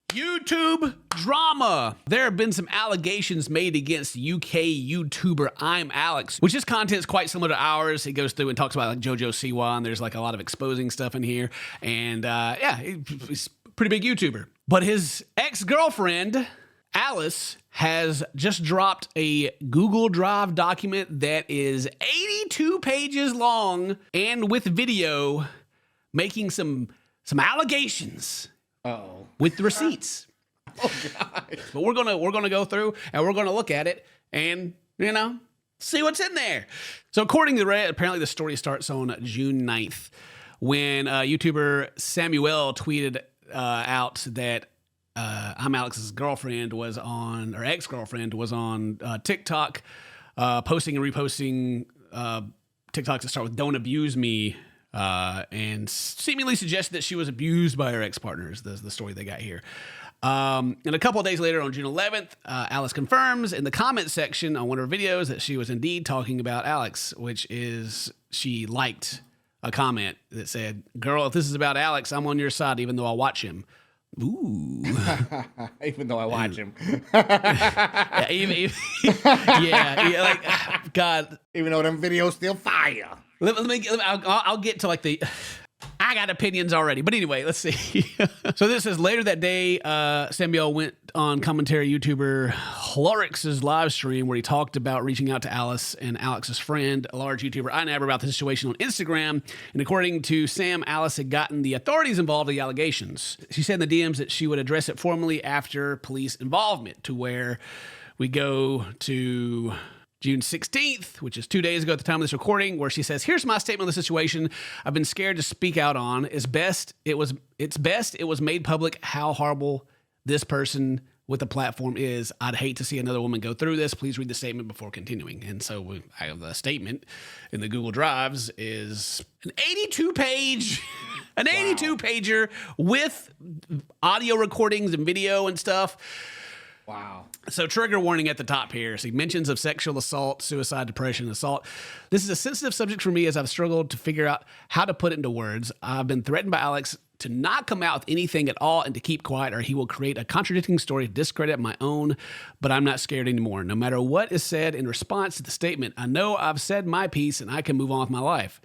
YouTube drama. There have been some allegations made against UK YouTuber ImAllexx, which his content is quite similar to ours. He goes through and talks about like JoJo Siwa, and there's like a lot of exposing stuff in here. And yeah, he's a pretty big YouTuber. But his ex-girlfriend, Alice, has just dropped a Google Drive document that is 82 pages long and with video making some allegations. Uh-oh. With receipts. Oh God. But we're gonna go through and we're gonna look at it and, you know, see what's in there. So according to Reddit, apparently the story starts on June 9th when YouTuber Samuel tweeted out that ImAllexx's girlfriend was on, or ex-girlfriend was on TikTok, posting and reposting TikToks that start with "Don't abuse me," and seemingly suggested that she was abused by her ex-partners. The story they got here. And a couple of days later, on June 11th, Alice confirms in the comment section on one of her videos that she was indeed talking about Alex, which is she liked a comment that said, "Girl, if this is about Alex, I'm on your side, even though I watch him." Ooh. Even though I watch him. yeah, like, God. Even though them videos still fire. I'll get to like the... I got opinions already. But anyway, let's see. So this is later that day, Samuel went on commentary YouTuber ImAllexx's live stream where he talked about reaching out to Alice and Alex's friend, a large YouTuber, InAber, about the situation on Instagram. And according to Sam, Alice had gotten the authorities involved in the allegations. She said in the DMs that she would address it formally after police involvement, to where we go to June 16th, which is 2 days ago at the time of this recording, where she says, "Here's my statement on the situation I've been scared to speak out on. It's best it was made public how horrible this person with the platform is. I'd hate to see another woman go through this. Please read the statement before continuing." And so I have the statement in the Google Drives is an 82-page, an 82-pager with audio recordings and video and stuff. Wow. So trigger warning at the top here. So he mentions of sexual assault, suicide, depression, and assault. This is a sensitive subject for me as I've struggled to figure out how to put it into words. I've been threatened by Alex to not come out with anything at all and to keep quiet, or he will create a contradicting story to discredit my own, but I'm not scared anymore. No matter what is said in response to the statement, I know I've said my piece and I can move on with my life.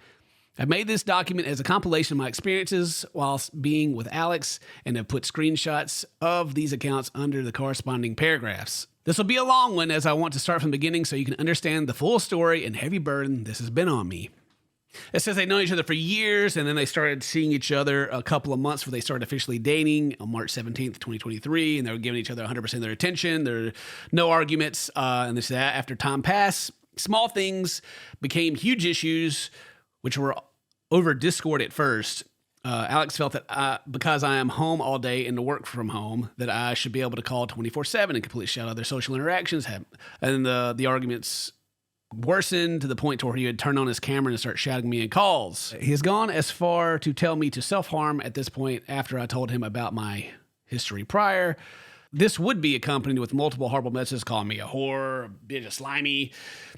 I've made this document as a compilation of my experiences whilst being with Alex and have put screenshots of these accounts under the corresponding paragraphs. This will be a long one as I want to start from the beginning so you can understand the full story and heavy burden this has been on me. It says they've known each other for years, and then they started seeing each other a couple of months before they started officially dating on March 17th, 2023, and they were giving each other 100% of their attention. There were no arguments, and this that after time passed, small things became huge issues, which were over Discord at first. Alex felt that because I am home all day and to work from home, that I should be able to call 24/7 and completely shut out their social interactions. And the arguments worsened to the point to where he would turn on his camera and start shouting me in calls. He has gone as far to tell me to self-harm at this point after I told him about my history prior. This would be accompanied with multiple horrible messages calling me a whore, a bitch, a slimy.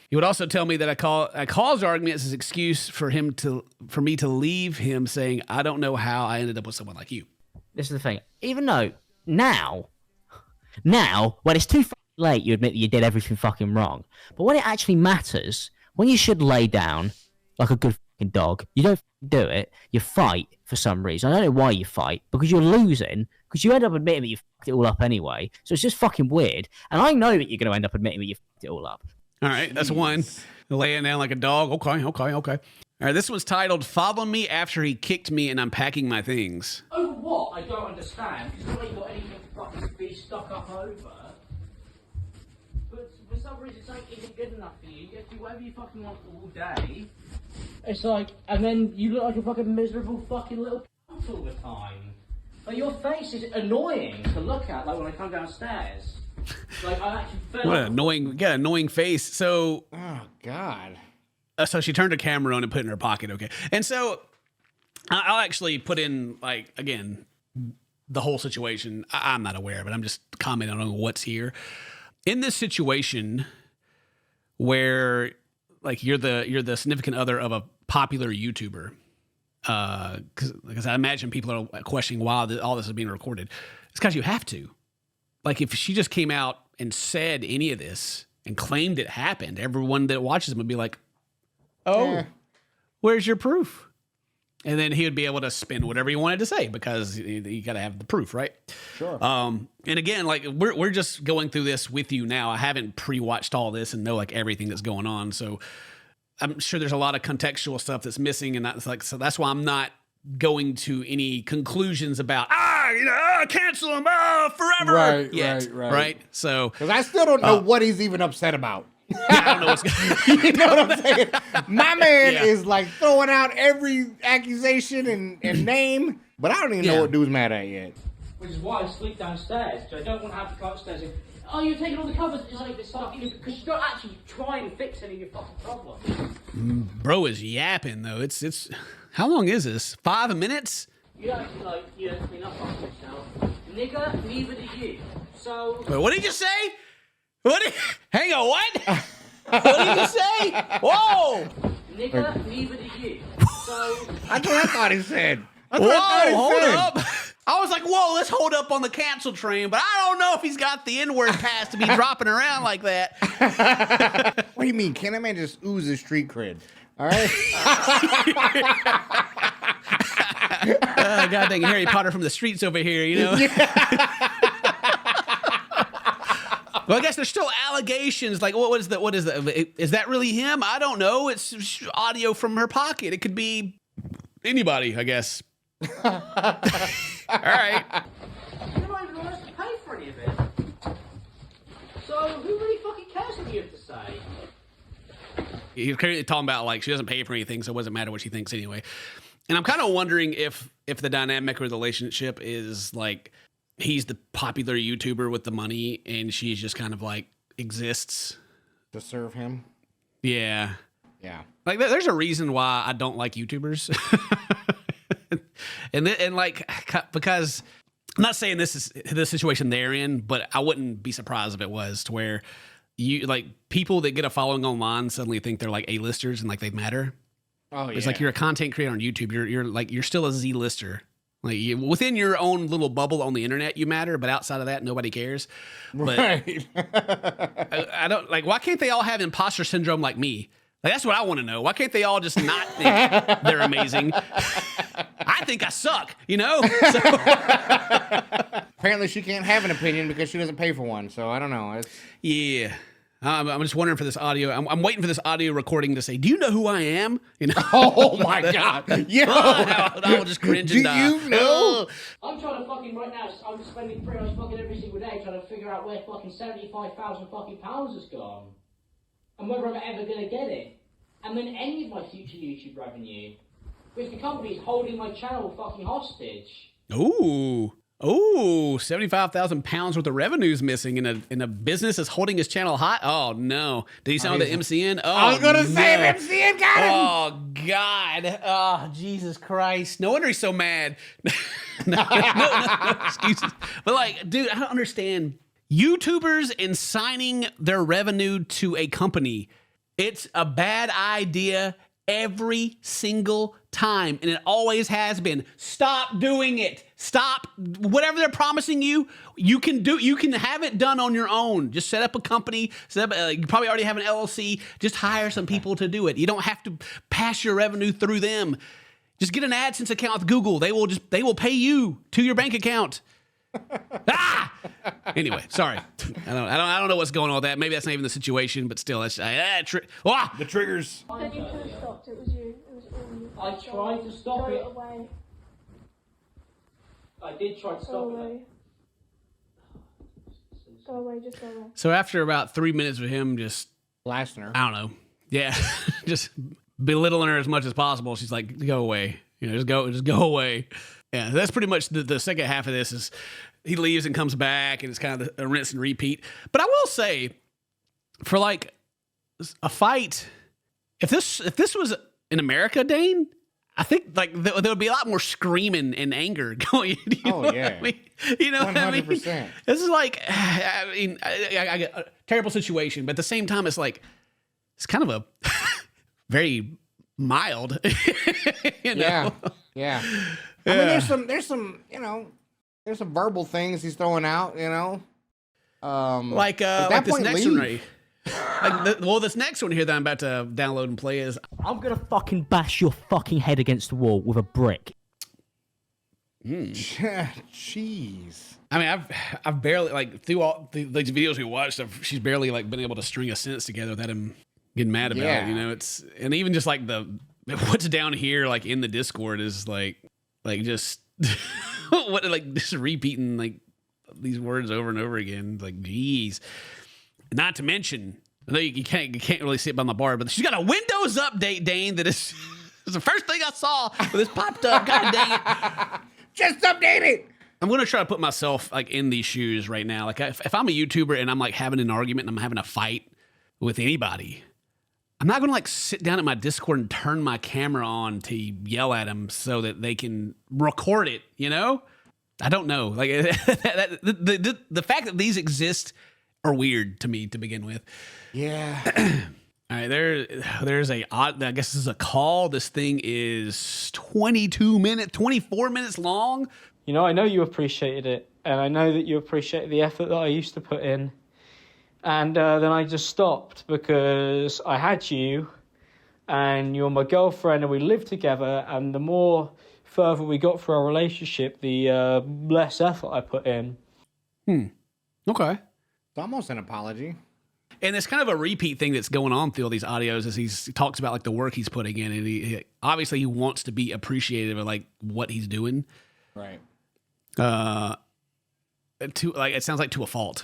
He would also tell me that I caused arguments as an excuse for me to leave him, saying, "I don't know how I ended up with someone like you." This is the thing. Even though now, when it's too late, you admit that you did everything fucking wrong. But when it actually matters, when you should lay down like a good fucking dog, you don't do it. You fight for some reason. I don't know why you fight, because you're losing, because you end up admitting that you fucked it all up anyway. So it's just fucking weird. And I know that you're going to end up admitting that you fucked it all up. All right, that's one. Laying down like a dog. Okay. All right, this one's titled, "Follow Me After He Kicked Me and I'm Packing My Things." Oh, what? I don't understand. Because you ain't got anything to fucking be stuck up over. But for some reason, it's like, isn't good enough for you. You get to do whatever you fucking want all day. It's like, and then you look like a fucking miserable fucking little cunt all the time. Like, your face is annoying to look at, like when I come downstairs. Like, I actually feel What an annoying face. So, Oh God. So she turned her camera on and put it in her pocket. Okay. And so I'll actually put in, like, again, the whole situation. I'm not aware, but I'm just commenting on what's here. In this situation where, like, you're the significant other of a popular YouTuber, because I imagine people are questioning why all this is being recorded. It's because you have to. Like, if she just came out and said any of this and claimed it happened, everyone that watches him would be like, oh, where's your proof? And then he would be able to spin whatever he wanted to say because you got to have the proof, right? Sure. And again, like, we're just going through this with you now. I haven't pre-watched all this and know like everything that's going on. So I'm sure there's a lot of contextual stuff that's missing. And that's like, so that's why I'm not going to any conclusions about cancel him forever right. So because I still don't know what he's even upset about. Yeah, I don't know what's going. You know what I'm saying? My man is like throwing out every accusation and name, but I don't even know what dude's mad at yet. Which is why I sleep downstairs, because I don't want to have to go upstairs and, oh, you're taking all the covers, it's like this stuff, because you don't actually try and fix any of your fucking problems. Bro is yapping though. It's how long is this? 5 minutes? You don't actually like, you don't clean up after yourself. Nigga, neither do you. So... Wait, what did you say? Hang on, what? What did you say? Whoa! Nigga, neither do you. So... That's what I thought he said. Whoa, hold up. I was like, whoa, let's hold up on the cancel train, but I don't know if he's got the N-word pass to be dropping around like that. What do you mean? Can a man just oozes street cred? All right. God dang Harry Potter from the streets over here, you know? Well, I guess there's still allegations. Like, what is that? Is that really him? I don't know. It's audio from her pocket. It could be anybody, I guess. All right. You're not even honest to pay for any of it. So, who really fucking cares what you have to say? He's clearly talking about, like, she doesn't pay for anything, so it doesn't matter what she thinks anyway. And I'm kind of wondering if the dynamic or the relationship is, like, he's the popular YouTuber with the money, and she's just kind of, like, exists. To serve him? Yeah. Yeah. Like, there's a reason why I don't like YouTubers. and like, because I'm not saying this is the situation they're in, but I wouldn't be surprised if it was to where you, like, people that get a following online suddenly think they're like A-listers and like they matter. Oh, yeah. It's like you're a content creator on YouTube. You're still a Z-lister. Like, within your own little bubble on the internet, you matter, but outside of that, nobody cares. But right. I don't, like, why can't they all have imposter syndrome like me? Like, that's what I want to know. Why can't they all just not think they're amazing? I think I suck, you know? So. Apparently she can't have an opinion because she doesn't pay for one, so I don't know. Yeah. I'm just wondering for this audio. I'm waiting for this audio recording to say, do you know who I am? You know? Oh, my God. Yo. I will just cringe and die. Do you know? I'm trying to fucking, right now, I'm spending 3 hours fucking every single day trying to figure out where fucking 75,000 fucking pounds has gone. And whether I'm ever going to get it. And then any of my future YouTube revenue. Because the company's holding my channel fucking hostage. Ooh, 75,000 pounds worth of revenues missing in a business that's holding his channel hot. Oh no! Did he sound the MCN? Oh, I was gonna say MCN got him. Oh God! Oh Jesus Christ! No wonder he's so mad. no excuses. But like, dude, I don't understand YouTubers and signing their revenue to a company. It's a bad idea every single time, and it always has been. Stop doing it. Stop. Whatever they're promising you, you can have it done on your own. Just set up a company. You probably already have an LLC. Just hire some people to do it. You don't have to pass your revenue through them. Just get an AdSense account with Google. They will pay you to your bank account. Anyway, sorry. I don't know what's going on with that. Maybe that's not even the situation, but still, that's the triggers. Said you could have stopped. It was you. It was all you. I tried to stop it. Go away. I did try to Go stop away. it. Go away. Just go away. So after about 3 minutes of him just, Blasting her. I don't know. Yeah. Just belittling her as much as possible. She's like, go away. You know, just go away. Yeah, that's pretty much the second half of this is he leaves and comes back, and it's kind of a rinse and repeat. But I will say, for like a fight, if this was in America, Dane, I think like there would be a lot more screaming and anger going. You know yeah. what I mean? You know 100%. what I mean? This is like, I mean, I get a terrible situation, but at the same time, it's like it's kind of a very mild. You know? Yeah. I mean, there's some, you know, There's some verbal things he's throwing out, you know. Like at that this point, next leave. one, right? This next one here that I'm about to download and play is I'm gonna fucking bash your fucking head against the wall with a brick. Jeez. I mean, I've barely like through all these videos we watched, she's barely like been able to string a sentence together without him getting mad about it. You know, it's and even just like what's down here like in the Discord is like just what like just repeating like these words over and over again. Like, geez. Not to mention, I know you can't really see it on the bar, but she's got a Windows update, Dane. That is the first thing I saw when this popped up. God dang it! Just update it. I'm gonna try to put myself like in these shoes right now. Like if I'm a YouTuber and I'm like having an argument and I'm having a fight with anybody, I'm not gonna like sit down at my Discord and turn my camera on to yell at them so that they can record it. You know, I don't know. Like the fact that these exist are weird to me to begin with. Yeah. All right, there's I guess this is a call. This thing is 24 minutes long. You know, I know you appreciated it, and I know that you appreciated the effort that I used to put in. And then I just stopped because I had you, and you're my girlfriend, and we lived together, and the more further we got through our relationship, the less effort I put in. Okay. It's almost an apology. And it's kind of a repeat thing that's going on through all these audios as he talks about like the work he's putting in, and he obviously he wants to be appreciative of like what he's doing. Right. It sounds like to a fault.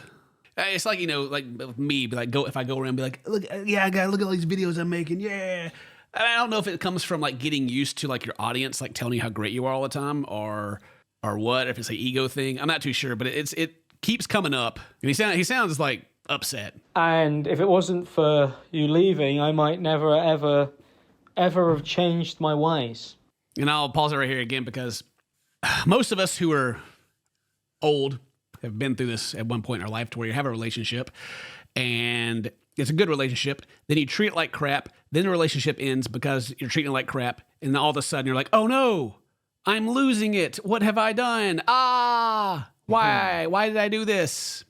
It's like, you know, like me, but like if I go around and be like, look, yeah, I gotta look at all these videos I'm making, yeah. I don't know if it comes from like getting used to like your audience like telling you how great you are all the time, or what. If it's an ego thing, I'm not too sure, but it keeps coming up, and he sounds like upset. And if it wasn't for you leaving, I might never, ever have changed my ways. And I'll pause it right here again because most of us who are old have been through this at one point in our life to where you have a relationship and it's a good relationship. Then you treat it like crap. Then the relationship ends because you're treating it like crap. And then all of a sudden you're like, oh no, I'm losing it. What have I done? Why? Why did I do this?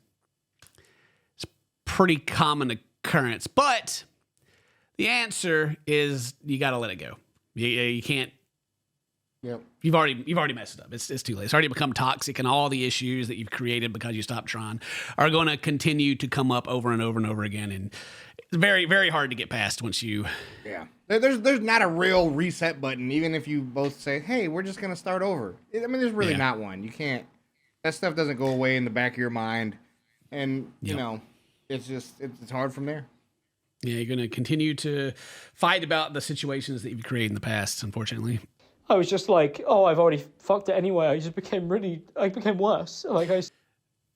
It's pretty common occurrence. But the answer is you got to let it go. You can't. Yep. You've already messed it up. It's too late. It's already become toxic, and all the issues that you've created because you stopped trying are going to continue to come up over and over and over again. And it's very, very hard to get past once you. Yeah. There's not a real reset button, even if you both say, hey, we're just going to start over. I mean, there's really not one. You can't. That stuff doesn't go away in the back of your mind. And, you know, it's just, it's hard from there. Yeah, you're going to continue to fight about the situations that you've created in the past, unfortunately. I was just like, oh, I've already fucked it anyway. I became worse. Like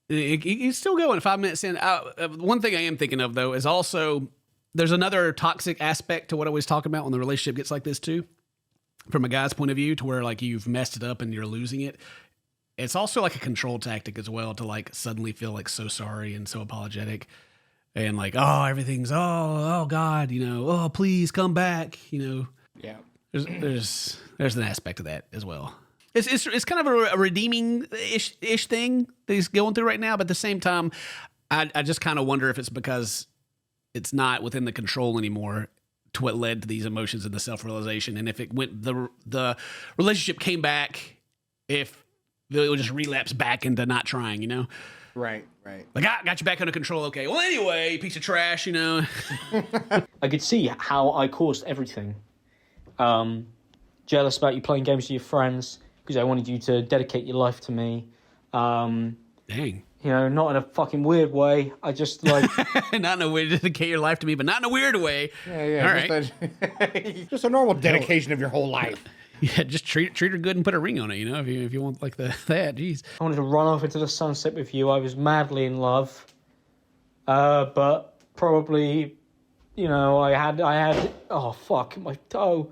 It's still going 5 minutes in. One thing I am thinking of, though, is also there's another toxic aspect to what I was talking about when the relationship gets like this, too. From a guy's point of view, to where like you've messed it up and you're losing it. It's also like a control tactic as well to like suddenly feel like so sorry and so apologetic. And like, oh, everything's, oh God, you know, oh, please come back, you know. Yeah. There's an aspect of that as well. It's kind of a redeeming ish thing that he's going through right now, but at the same time, I just kind of wonder if it's because it's not within the control anymore to what led to these emotions and the self-realization, and if it went the relationship came back, if it would just relapse back into not trying, you know. Right. Like, I got you back under control. Okay. Well, anyway, piece of trash, you know. I could see how I caused everything. Jealous about you playing games with your friends because I wanted you to dedicate your life to me. Dang. You know, not in a fucking weird way. I just like not in a way to dedicate your life to me, but not in a weird way. Yeah. All right. Just a normal dedication of your whole life. Yeah, just treat her good and put a ring on it, you know, if you want like that. Jeez. I wanted to run off into the sunset with you. I was madly in love. But probably, you know, I had oh fuck, my toe.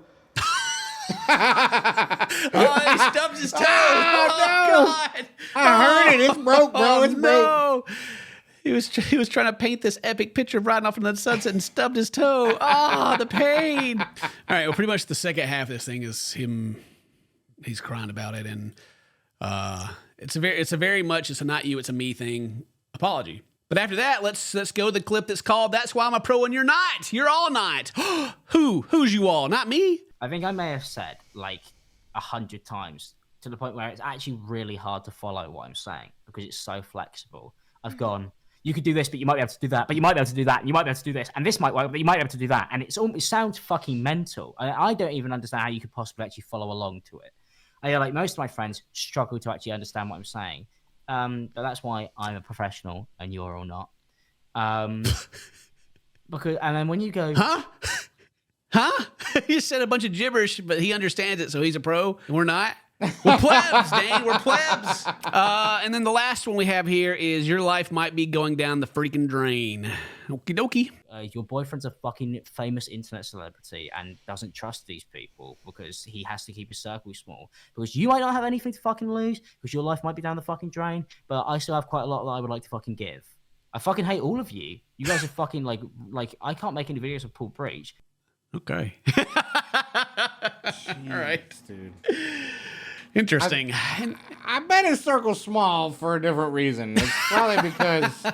Oh, he stubbed his toe. Oh, no. God. I heard it. It's broke, bro. It's broke. No. He was trying to paint this epic picture of riding off into the sunset and stubbed his toe. Oh, the pain. All right, well, pretty much the second half of this thing is him. He's crying about it, and It's a very much it's a not you, it's a me thing apology. But after that, let's go to the clip that's called "That's Why I'm a Pro and You're Not. You're all not." Who's you all? Not me. I think I may have said like 100 times to the point where it's actually really hard to follow what I'm saying because it's so flexible. I've gone, you could do this, but you might be able to do that, but you might be able to do that, and you might be able to do this, and this might work, but you might be able to do that. And it sounds fucking mental. I don't even understand how you could possibly actually follow along to it. Like most of my friends struggle to actually understand what I'm saying. But that's why I'm a professional and you're all not. Because and then when you go, Huh? You said a bunch of gibberish, but he understands it, so he's a pro, and we're not. We're plebs, Dane. We're plebs. And then the last one we have here is your life might be going down the freaking drain. Okie dokie. your boyfriend's a fucking famous internet celebrity and doesn't trust these people because he has to keep his circle small. Because you might not have anything to fucking lose, because your life might be down the fucking drain, but I still have quite a lot that I would like to fucking give. I fucking hate all of you. You guys are fucking like I can't make any videos of Paul Breach. Okay. Jeez, all right, dude. Interesting. I bet his circle's small for a different reason. It's probably because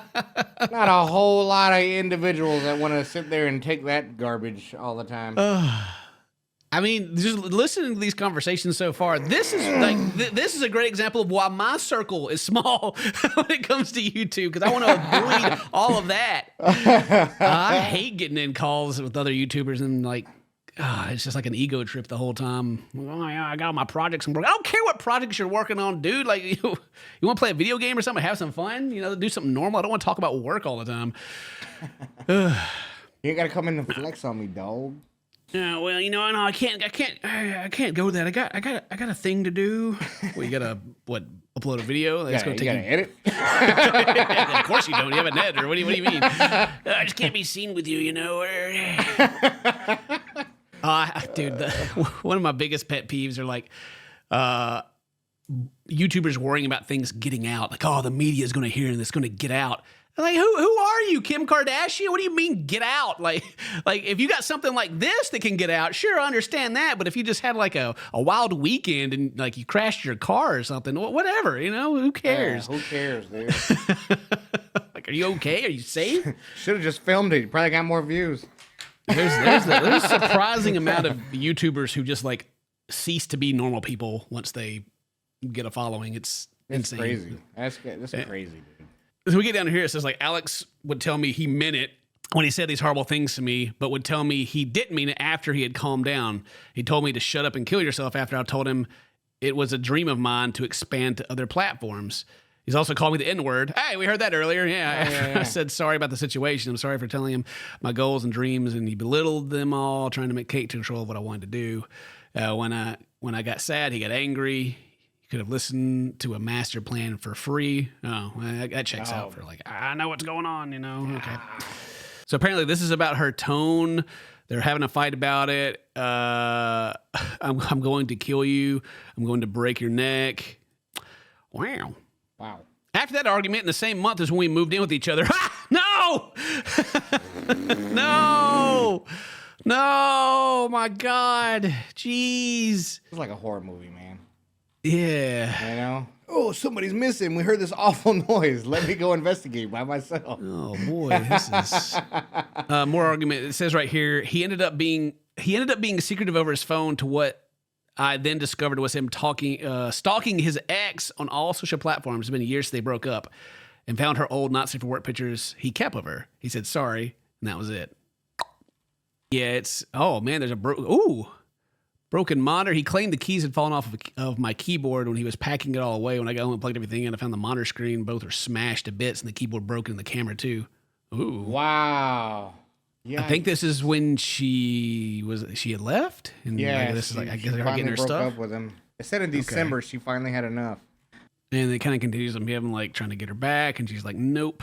not a whole lot of individuals that want to sit there and take that garbage all the time. I mean, just listening to these conversations so far, this is like this is a great example of why my circle is small when it comes to YouTube, because I want to avoid all of that. I hate getting in calls with other YouTubers and like, it's just like an ego trip the whole time. Oh yeah, I got all my projects and work. I don't care what projects you're working on, dude. Like, you want to play a video game or something, have some fun, do something normal. I don't want to talk about work all the time. You ain't gotta come in and flex on me, dog. Yeah, well, no, I can't go to that. I got a thing to do. Well, you gotta upload a video? That's gonna You take gotta edit. Of course you don't. You have an editor. What do you mean? I just can't be seen with you, Dude, one of my biggest pet peeves are like YouTubers worrying about things getting out. Like, the media is gonna hear and it's gonna get out. Like, who are you, Kim Kardashian? What do you mean get out? Like if you got something like this that can get out, sure, I understand that. But if you just had like a wild weekend and like you crashed your car or something, whatever, who cares? Yeah, who cares, dude? Like, are you okay? Are you safe? Should have just filmed it. You probably got more views. There's a surprising amount of YouTubers who just like cease to be normal people once they get a following. It's insane. Crazy. That's crazy, dude. So we get down here, it says like Alex would tell me he meant it when he said these horrible things to me, but would tell me he didn't mean it after he had calmed down. He told me to shut up and kill yourself after I told him it was a dream of mine to expand to other platforms. He's also called me the N-word. Hey, we heard that earlier. Yeah. I said sorry about the situation. I'm sorry for telling him my goals and dreams, and he belittled them all, trying to take control of what I wanted to do. When I got sad, he got angry. Could have listened to a master plan for free. That checks out for like, I know what's going on, Okay. So apparently this is about her tone. They're having a fight about it. I'm going to kill you. I'm going to break your neck. Wow. After that argument in the same month as when we moved in with each other. No! No, my God. Jeez. It's like a horror movie, man. Yeah. Oh, somebody's missing. We heard this awful noise. Let me go investigate by myself. Oh boy, this is more argument. It says right here, he ended up being secretive over his phone to what I then discovered was him stalking his ex on all social platforms. It's been years since they broke up, and found her old not safe for work pictures he kept of her. He said sorry, and that was it. Yeah, there's a broken monitor. He claimed the keys had fallen off of my keyboard when he was packing it all away. When I got home and plugged everything in, I found the monitor screen. Both were smashed to bits, and the keyboard broken, and the camera too. Ooh. Wow. Yeah. I think this is when she had left. And this is like, I guess they're getting her broke stuff. Up with him. It said in December she finally had enough. And it kind of continues on him like trying to get her back, and she's like, nope.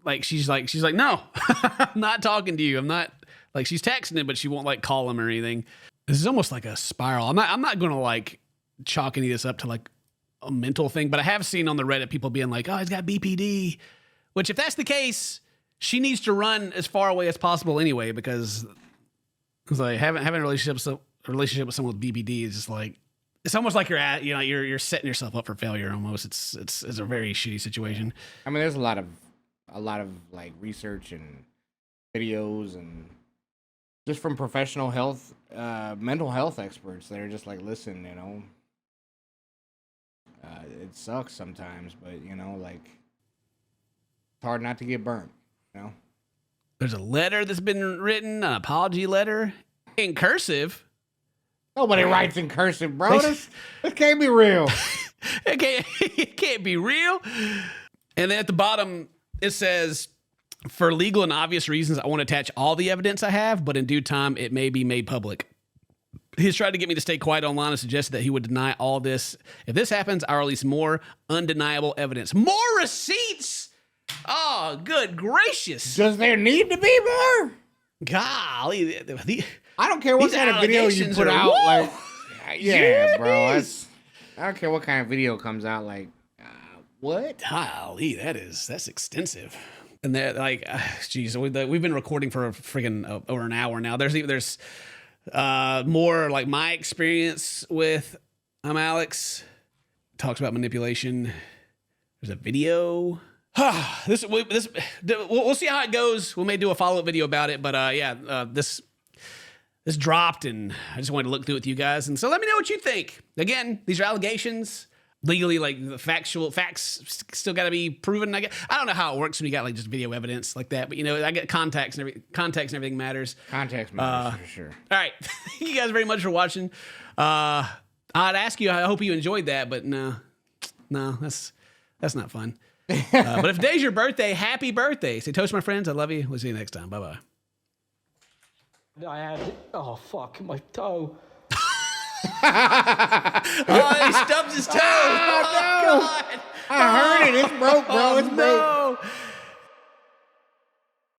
Like she's like, no, I'm not talking to you. I'm not like, she's texting him, but she won't like call him or anything. This is almost like a spiral. I'm not going to like chalk any of this up to like a mental thing, but I have seen on the Reddit people being like, he's got BPD, which if that's the case, she needs to run as far away as possible anyway, because like having a relationship with someone with BPD is just like, it's almost like you're setting yourself up for failure almost. It's a very shitty situation. I mean, there's a lot of like research and videos and just from professional health, mental health experts that are just like, listen, you know, it sucks sometimes, but you know, like it's hard not to get burnt, you know. There's a letter that's been written, an apology letter in cursive. Nobody writes in cursive, bro. This can't be real. It can't be real. And then at the bottom, it says, for legal and obvious reasons, I won't attach all the evidence I have, but in due time, it may be made public. He's tried to get me to stay quiet online and suggested that he would deny all this. If this happens, I'll release more undeniable evidence. More receipts! Oh, good gracious. Does there need to be more? Golly. I don't care what kind of video you put out. Like, yeah, bro. I don't care what kind of video comes out. Like, what? Golly, that's extensive. And they're like, geez, we've been recording for freaking over an hour now. There's more like my experience with ImAllexx. Talks about manipulation. There's a video. We'll see how it goes. We may do a follow-up video about it, but this dropped, and I just wanted to look through it with you guys. And so let me know what you think. Again, these are allegations. Legally, like the facts still got to be proven. I don't know how it works when you got like just video evidence like that, but you know, I get context and everything matters. Context matters for sure. All right, thank you guys very much for watching. I'd ask you. I hope you enjoyed that, but no, that's not fun. But if today's your birthday, happy birthday! Say toast, my friends. I love you. We'll see you next time. Bye bye. Oh fuck, my toe. Oh, he stubbed his toe. Oh, God. I heard it. It's broke, bro. It's broke. No.